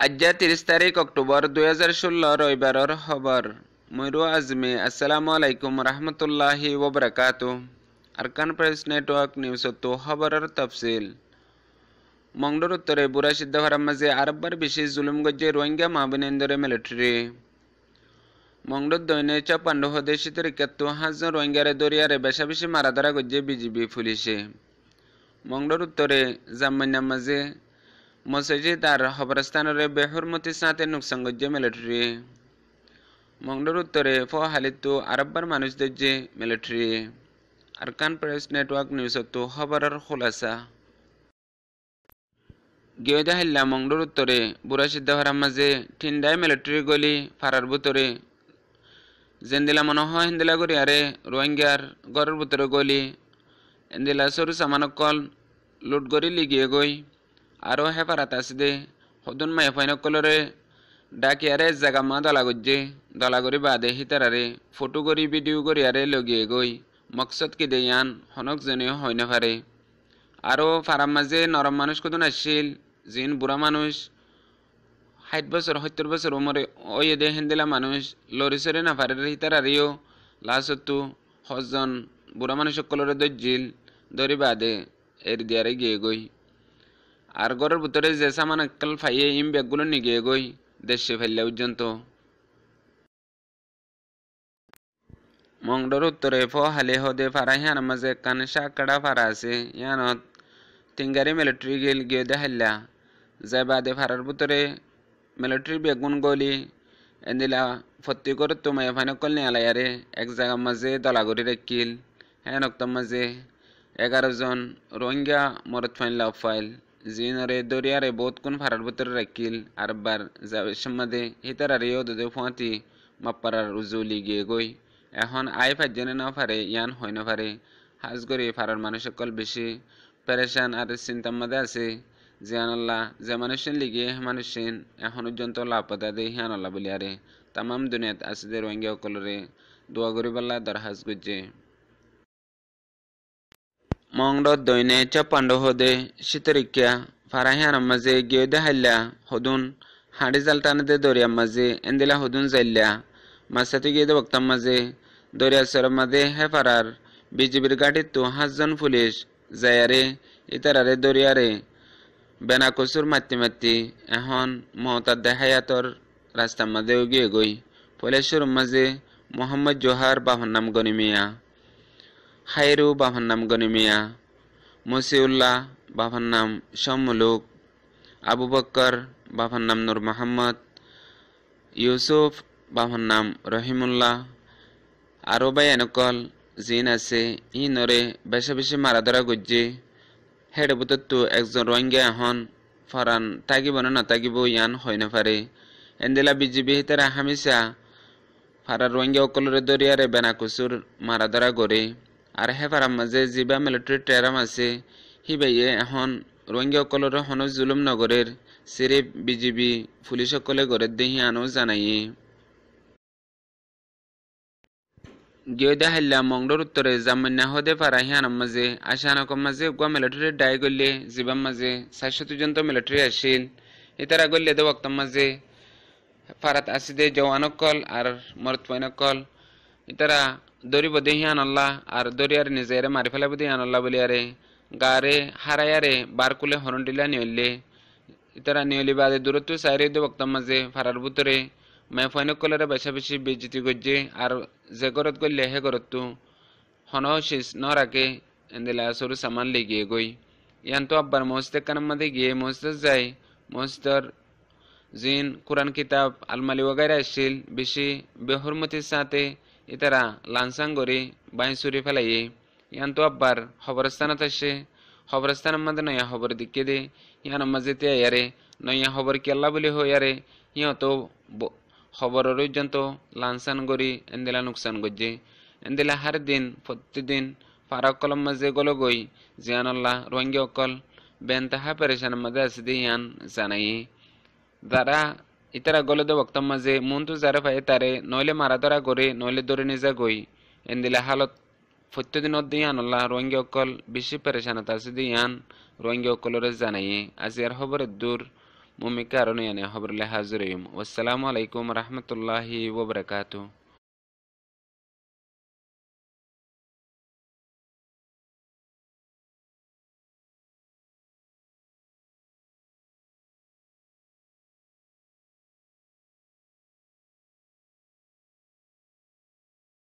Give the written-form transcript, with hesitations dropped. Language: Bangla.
আজ্জা 30 তারিখ অক্টোবর 2016 রবিবারের খবর ময়ূর আজমি আসসালামু আলাইকুম রহমতুল্লাহি ওবরাকাতু আরকান প্রেস নেটওয়ার্ক নিউজ তো খবরের তফসিল মংডোর উত্তরে বুড়া সিদ্ধাহারার মাঝে আরববার বেশি জুলুম গজ্জে রোহিঙ্গা মাহবিনেন্দরে মিলিটারি মংডোর দৈনে চাপান্ড হদে শীতের ৭১ জন রোহিঙ্গারে দরিয়ারে বেশা বেশি মারাধারা গজ্জে বিজিবি পুলিশে মংডোর উত্তরে জামান্যার মাঝে মসজিদ আর খবরস্থানের বেহরমতি সাথে নুকসান গজ্জে মিলিটারি মংডোর উত্তরে ফহালিতো আরববার মানুষদের যে military Arakan press network news তো খবরের খোলাসা গিয়েদা হিল্লা মংডোর উত্তরে বুড়া সিদ্ধাহারার মাঝে ঠিন্ডায় মিলিটারি গলি ফারার ভিতরে জেন্দিলা মনে হয় হিন্দিলা করি আরে রোহিঙ্গার ঘরের ভিতরে গলি এন্দিলা সরু সামানকল লুট গড়ি লিগিয়ে গই আরও হেফারাত আছে দে সদন মাই ফাইনকলরে ডাকি আরে জাগা মা দলা গড়ি বাদে হিতারারে ফটো গড়ি ভিডিও গড়ি আরে লগিয়ে গই মকসদ কি দে ইয়ান হনক জনীয় হয় না পারে আরও ফারাম মাঝে নরম মানুষ কদন আসছিল জিন বুড়া মানুষ ৬০ বছর ৭০ বছর উমরে ওই দে হেন্দিলা মানুষ লরি সরে না পারে হিতারারিও লাসতু হজন বুড়া মানুষ সকলরে দজ্জিল দরি বাদে এর দিয়ারে গিয়ে গই আর ঘরের ভিতরে যে সামান এককাল ফাইয়ে ইম ব্যাগগুলো নিগিয়ে গই দেশে ফেললে পর্যন্ত মংডোর উত্তরে ফহালে হদে ফারা হিয়ার মাঝে কান সাকড়া ফারা আছে ইয়ানত তিনগারি মিলিটারি গিল গিয়ে দেখাইলা যাই বাদে ফারার ভিতরে মিলিটারি বেগুন গলি এদিলা ফত্তি করে তোমায় ফাইনে কল নিয়ে আলাইয়ারে এক জায়গার মাঝে দলাগড়ি রাখিল হ্যাঁ নক্তার মাঝে 11 জন রোহিঙ্গা মরত ফাইল ফাইল জিনরে দরিয়ারে বহুত কোন ফারার ভিতরে রাখিল আর বার যাবে হিতারারিও দুদে ফুয়াতি মাপ্পারার উজুলি গিয়ে গই এখন আই ফাইজনে না পারে ইয়ান হয় না পারে হাজ করে ফারার মানুষ সকল বেশি পেরেশান আর চিন্তার মধ্যে আছে জিয়ানাল্লাহ যে মানুষের লিগে মানুষের এখন পর্যন্ত লাপতা দে হিয়ানাল্লাহ বলি আরে তামাম দুনিয়াত আছে যে রোহিঙ্গা সকলরে দোয়া করিবাল্লা দরহাজ গুজে মংডত দৈনে চাপান্ড হদে শীতরিক্যা ফারাহিয়ার মাঝে গিয়ে দেখাইলা হদুন হাঁড়ি জাল টানে দরিয়ার মাঝে এন্দিলা হদুন যাইলা মাছাতে গিয়ে বক্তার মাঝে দরিয়া সরের মাঝে হেফারার বিজিবির গাড়ির তো ৫ জন পুলিশ যায়ারে ইতারারে দরিয়ারে বেনা কচুর মাতি এখন মহতার দেহায়াতর রাস্তার মাঝেও গিয়ে গই পুলিশের মাঝে মোহাম্মদ জোহার বাহর নাম গনিমিয়া খাইরু বাবার নাম গনিমিয়া মসিউল্লাহ বাবার নাম শমুলুক আবু বক্কর বাবার নাম নূর মোহাম্মদ ইউসুফ বাবার নাম রহিমুল্লাহ আরও বাই এনকল জিন আছে ই নরে বেশি বেশি মারা ধরা গুজ্জি হেড বুতত্তু একজন রোহিঙ্গা এখন ফরান তাগিব না তাগিব ইয়ান হয় না পারে এন্দিলা বিজিবি হিতারা হামিসা ফারা রোহিঙ্গা অকলরে দরিয়ারে বেনাকুসুর মারা ধরা গড়ে আর হেফারার মাঝে জিবা মিলিটারি টেরাম আছে হিবাইয়ে এখন রোহিঙ্গা সকলের হন জুলুম নগরের সিরিফ বিজিবি পুলিশ সকলে গড়ের দেহি আনো জানাইয়ে গিয়ে দেখাইলা মংডোর উত্তরে জামান্যা হদে ফারা হিয়ানার মাঝে আশানকর মাঝে গুয়া মিলিটারি ডাই গল্লে জিবার মাঝে ৪০০ পর্যন্ত মিলিটারি আসিল ইতারা গল্লে দে বক্তার মাঝে ফারাত আসিদে জওয়ানকল আর মরত পয়নকল ইতারা দরিব দেহিয়ান আল্লাহ আর দরিয়ার নিজেরে মারি ফেলাব দেহিয়ান আল্লাহ বলিয়ারে গারে হারায়ারে বারকুলে হরন্ডিলা নিয়লে ইতারা নিয়লি বাদে দূরত্ব সাইরে দে বক্তার মাঝে ফারার ভিতরে মায় ফয়নকলরে বেশা বেশি বেজিতি গজ্জে আর যে গরত গল্লে হে গরতু হন শেষ ন রাখে এন্দিলা সরু সামান লেগিয়ে গই ইয়ান তো আব্বার মসজিদ কানার মাঝে গিয়ে মসজিদ যায় মসজিদর জিন কোরআন কিতাব আলমালি ওগাইরা আসছিল বেশি বেহরমতির সাথে ইতারা লানসাং গড়ি বাই চুরি ফেলাইয়ে ইয়ান তো আব্বার খবরস্থানত আসে খবরস্থানের মধ্যে নয়া খবর দিকে দে ইয়ান মাঝে ইয়ারে নয়া খবর কেল্লা বলি হই আরে ইহতো খবরের পর্যন্ত লানসান গড়ি এন্দিলা নুকসান গজ্জে এন্দিলা হার দিন প্রতিদিন ফারাক কলম মাঝে গলো গই জিয়ানাল্লাহ রোহিঙ্গা অকল বেন তাহা পেরেশানের মাঝে আছে দে ইয়ান জানাই যারা ইতারা গলে দে বক্তার মাঝে মনতো যারা পাই তারে নইলে মারা ধরা করে নইলে ধরে নিজা গই এন্দিলা হালত প্রত্যেকদিন দিয়ান আল্লাহ রোহিঙ্গা অকল বেশি পেরেশানত আছে দিয়ান রোহিঙ্গা অকলরে জানাই আজি আর খবরের দূর mummi karonu yani habrle haziriyum. Wassalamu alaikum warahmatullahi wabarakatuh.